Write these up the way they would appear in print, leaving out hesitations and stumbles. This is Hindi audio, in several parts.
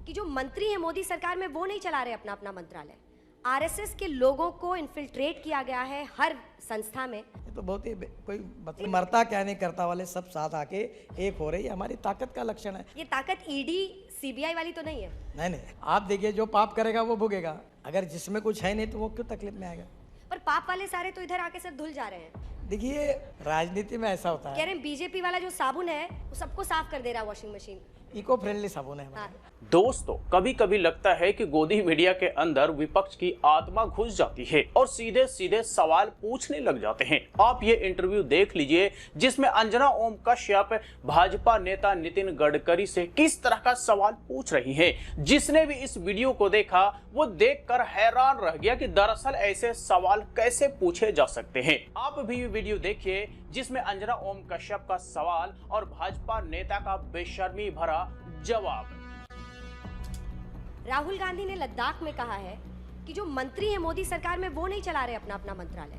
कि जो मंत्री हैं मोदी सरकार में वो नहीं चला रहे अपना अपना मंत्रालय। आरएसएस के लोगों को इन्फिल्ट्रेट किया गया है हर संस्था में। ये तो बहुत ही कोई मतलब मरता क्या नहीं करता वाले सब साथ आके एक हो रही है, हमारी ताकत का लक्षण है। ये ताकत ईडी सीबीआई वाली तो नहीं है। नहीं, आप देखिए, जो पाप करेगा वो भोगेगा। अगर जिसमें कुछ है नहीं तो वो क्यों तकलीफ में आएगा। पर पाप वाले सारे तो इधर आके सब धुल जा रहे हैं। देखिए, राजनीति में ऐसा होता कह है, रहे हैं बीजेपी वाला जो साबुन है वो सबको साफ कर दे रहा है वॉशिंग मशीन। इको फ्रेंडली साबुन है हाँ। दोस्तों, कभी कभी लगता है कि गोदी मीडिया के अंदर विपक्ष की आत्मा घुस जाती है और सीधे सीधे सवाल पूछने लग जाते हैं। आप ये इंटरव्यू देख लीजिए जिसमें अंजना ओम कश्यप भाजपा नेता नितिन गडकरी से किस तरह का सवाल पूछ रही हैं। जिसने भी इस वीडियो को देखा वो देखकर हैरान रह गया कि दरअसल ऐसे सवाल कैसे पूछे जा सकते हैं। आप भी वीडियो देखिए जिसमें अंजना ओम कश्यप का सवाल और भाजपा नेता का बेशर्मी भरा जवाब। राहुल गांधी ने लद्दाख में कहा है कि जो मंत्री हैं मोदी सरकार में वो नहीं चला रहे अपना अपना मंत्रालय।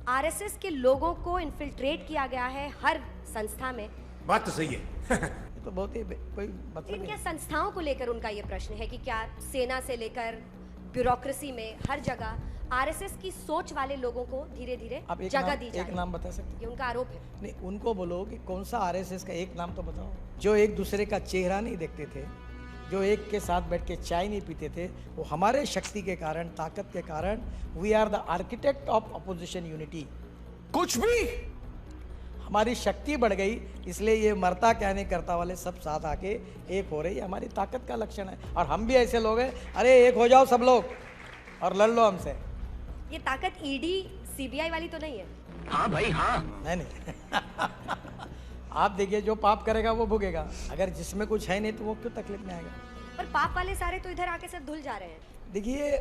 आरएसएस के लोगों को इन्फिल्ट्रेट किया गया है हर संस्था में। बात तो सही है। ये तो बहुत ही कोई मतलब इन क्या संस्थाओं को लेकर उनका ये प्रश्न है कि क्या सेना से लेकर ब्यूरोक्रेसी में हर जगह आरएसएस की सोच वाले लोगों को धीरे धीरे जगह दी जा रही है। एक नाम बता सकते हैं? ये उनका आरोप है। नहीं, उनको बोलो कि कौन सा आरएसएस का एक नाम तो बताओ। जो एक दूसरे का चेहरा नहीं देखते थे, जो एक के साथ बैठ के चाय नहीं पीते थे, वो हमारे शक्ति के कारण, ताकत के कारण, we are the architect of opposition unity. कुछ भी हमारी शक्ति बढ़ गई, इसलिए ये मरता क्या नहीं करता वाले सब साथ आके एक हो रही है, हमारी ताकत का लक्षण है। और हम भी ऐसे लोग हैं, अरे एक हो जाओ सब लोग और लड़ लो हमसे। ये ताकत ईडी सीबीआई वाली तो नहीं है। हाँ भाई हाँ। नहीं आप देखिए, जो पाप करेगा वो भोगेगा। अगर जिसमें कुछ है नहीं तो वो क्यों तकलीफ में आएगा। पर पाप वाले सारे तो इधर आके सब धुल जा रहे हैं। देखिए,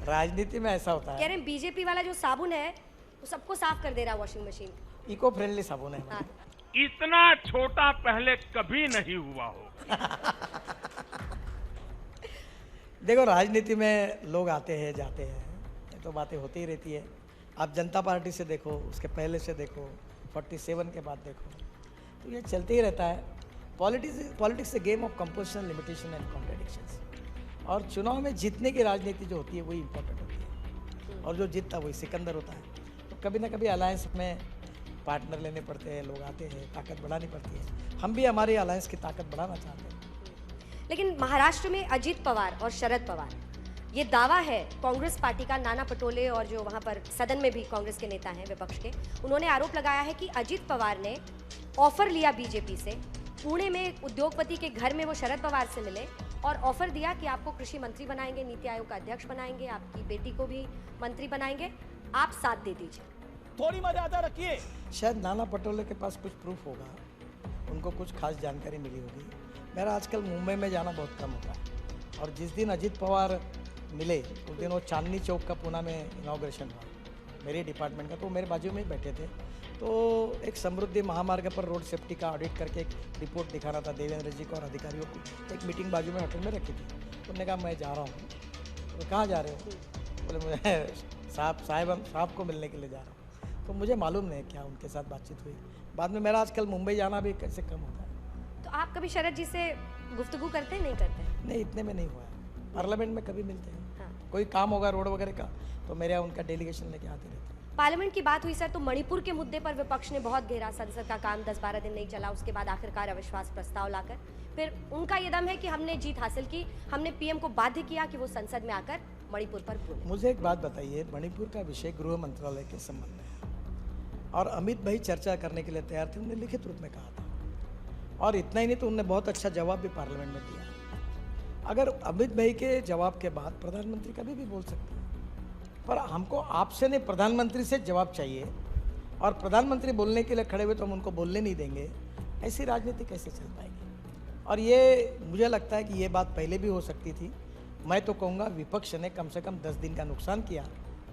राजनीति में ऐसा होता कह है, रहे हैं बीजेपी वाला जो साबुन है वो सबको साफ कर दे रहा है वॉशिंग मशीन। इको फ्रेंडली साबुन है। हाँ। इतना छोटा पहले कभी नहीं हुआ हो। देखो, राजनीति में लोग आते हैं जाते हैं, ये तो बातें होती ही रहती है। आप जनता पार्टी से देखो, उसके पहले से देखो, 47 के बाद देखो, तो ये चलते ही रहता है। Politics A game of composition, limitation and contradictions. और चुनाव में जीतने की राजनीति जो होती है वही इंपॉर्टेंट होती है, और जो जीतता वही सिकंदर होता है। तो कभी ना कभी अलायंस में पार्टनर लेने पड़ते हैं, लोग आते हैं, ताकत बढ़ानी पड़ती है। हम भी हमारी अलायंस की ताकत बढ़ाना चाहते हैं। लेकिन महाराष्ट्र में अजित पवार और शरद पवार, ये दावा है कांग्रेस पार्टी का, नाना पटोले और जो वहाँ पर सदन में भी कांग्रेस के नेता हैं विपक्ष के, उन्होंने आरोप लगाया है कि अजित पवार ने ऑफर लिया बीजेपी से। पुणे में उद्योगपति के घर में वो शरद पवार से मिले और ऑफर दिया कि आपको कृषि मंत्री बनाएंगे, नीति आयोग का अध्यक्ष बनाएंगे, आपकी बेटी को भी मंत्री बनाएंगे, आप साथ दे दीजिए। थोड़ी मर्यादा रखिए। शायद नाना पटोले के पास कुछ प्रूफ होगा, उनको कुछ खास जानकारी मिली होगी। मेरा आजकल मुंबई में जाना बहुत कम होता है, और जिस दिन अजित पवार मिले उस दिन वो चांदनी चौक का पुणे में इनाग्रेशन हुआ मेरे डिपार्टमेंट का, तो मेरे बाजू में ही बैठे थे। तो एक समृद्धि महामार्ग पर रोड सेफ्टी का ऑडिट करके एक रिपोर्ट दिखाना था देवेंद्र जी को और अधिकारियों को। एक मीटिंग बाजू में होटल में रखी थी, उन्होंने कहा मैं जा रहा हूँ। तो कहाँ जा रहे हो? बोले मुझे साहब को मिलने के लिए जा रहा हूँ। तो मुझे मालूम नहीं क्या उनके साथ बातचीत हुई। बाद में मेरा आजकल मुंबई जाना भी कैसे कम होता है। तो आप कभी शरद जी से गुफ्तगू करते नहीं करते? नहीं, इतने में नहीं हुआ है। पार्लियामेंट में कभी मिलते हैं, हाँ। कोई काम होगा रोड वगैरह का तो मेरे यहाँ उनका डेलीगेशन लेके आते रहते हैं। पार्लियामेंट की बात हुई सर, तो मणिपुर के मुद्दे पर विपक्ष ने बहुत घेरा। संसद का काम 10-12 दिन नहीं चला, उसके बाद आखिरकार अविश्वास प्रस्ताव लाकर फिर उनका ये दम है कि हमने जीत हासिल की, हमने पीएम को बाध्य किया कि वो संसद में आकर मणिपुर पर बोले। मुझे एक बात बताइए, मणिपुर का विषय गृह मंत्रालय के संबंध में है और अमित भाई चर्चा करने के लिए तैयार थे, उन्होंने लिखित रूप में कहा था। और इतना ही नहीं तो उन्होंने बहुत अच्छा जवाब भी पार्लियामेंट में दिया। अगर अमित भाई के जवाब के बाद प्रधानमंत्री कभी भी बोल सकते हैं, पर हमको आपसे नहीं प्रधानमंत्री से जवाब चाहिए, और प्रधानमंत्री बोलने के लिए खड़े हुए तो हम उनको बोलने नहीं देंगे। ऐसी राजनीति कैसे चल पाएगी? और ये मुझे लगता है कि ये बात पहले भी हो सकती थी। मैं तो कहूँगा विपक्ष ने कम से कम 10 दिन का नुकसान किया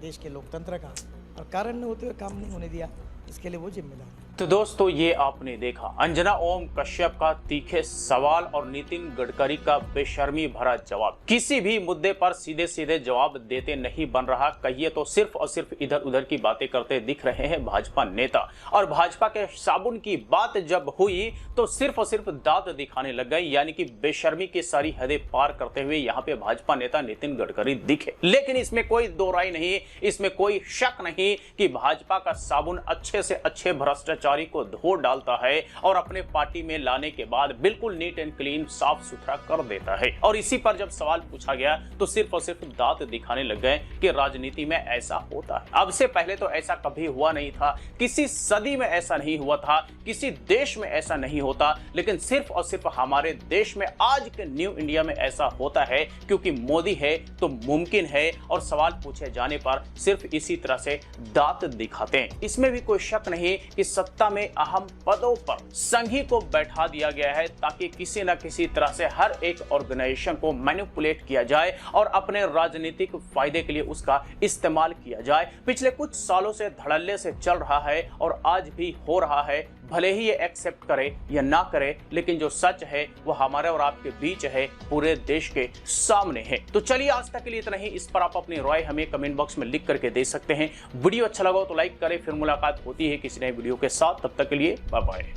देश के लोकतंत्र का, और कारण न होते हुए काम नहीं होने दिया, इसके लिए वो जिम्मेदार है। तो दोस्तों ये आपने देखा अंजना ओम कश्यप का तीखे सवाल और नितिन गडकरी का बेशर्मी भरा जवाब। किसी भी मुद्दे पर सीधे सीधे जवाब देते नहीं बन रहा, कहिए तो सिर्फ और सिर्फ इधर उधर की बातें करते दिख रहे हैं भाजपा नेता। और भाजपा के साबुन की बात जब हुई तो सिर्फ और सिर्फ दांत दिखाने लग गए, यानी कि बेशर्मी की सारी हदें पार करते हुए यहाँ पे भाजपा नेता नितिन गडकरी दिखे। लेकिन इसमें कोई दो राय नहीं, इसमें कोई शक नहीं कि भाजपा का साबुन अच्छे से अच्छे भ्रष्टाचारी को धो डालता है और अपने पार्टी में लाने के बाद बिल्कुल नीट एंड क्लीन साफ सुथरा कर देता है। और इसी पर जब सवाल पूछा गया तो सिर्फ और सिर्फ दांत दिखाने लग गए कि राजनीति में ऐसा होता है। अब से पहले तो ऐसा कभी हुआ नहीं था, किसी सदी में ऐसा नहीं हुआ था, किसी देश में ऐसा नहीं होता, लेकिन सिर्फ और सिर्फ हमारे देश में आज के न्यू इंडिया में ऐसा होता है क्योंकि मोदी है तो मुमकिन है। और सवाल पूछे जाने पर सिर्फ इसी तरह से दांत दिखाते हैं। इसमें भी कोई शक नहीं कि सत्ता में अहम पदों पर संघी को बैठा दिया गया है ताकि किसी न किसी तरह से हर एक ऑर्गेनाइजेशन को मैनिपुलेट किया जाए और अपने राजनीतिक फायदे के लिए उसका इस्तेमाल किया जाए। पिछले कुछ सालों से धड़ल्ले से चल रहा है और आज भी हो रहा है, भले ही ये एक्सेप्ट करे या ना करे, लेकिन जो सच है वो हमारे और आपके बीच है, पूरे देश के सामने है। तो चलिए आज तक के लिए इतना ही। इस पर आप अपनी राय हमें कमेंट बॉक्स में लिख करके दे सकते हैं। वीडियो अच्छा लगा तो लाइक करें, फिर मुलाकात होती है किसी नए वीडियो के साथ। तब तक के लिए बाय बाय।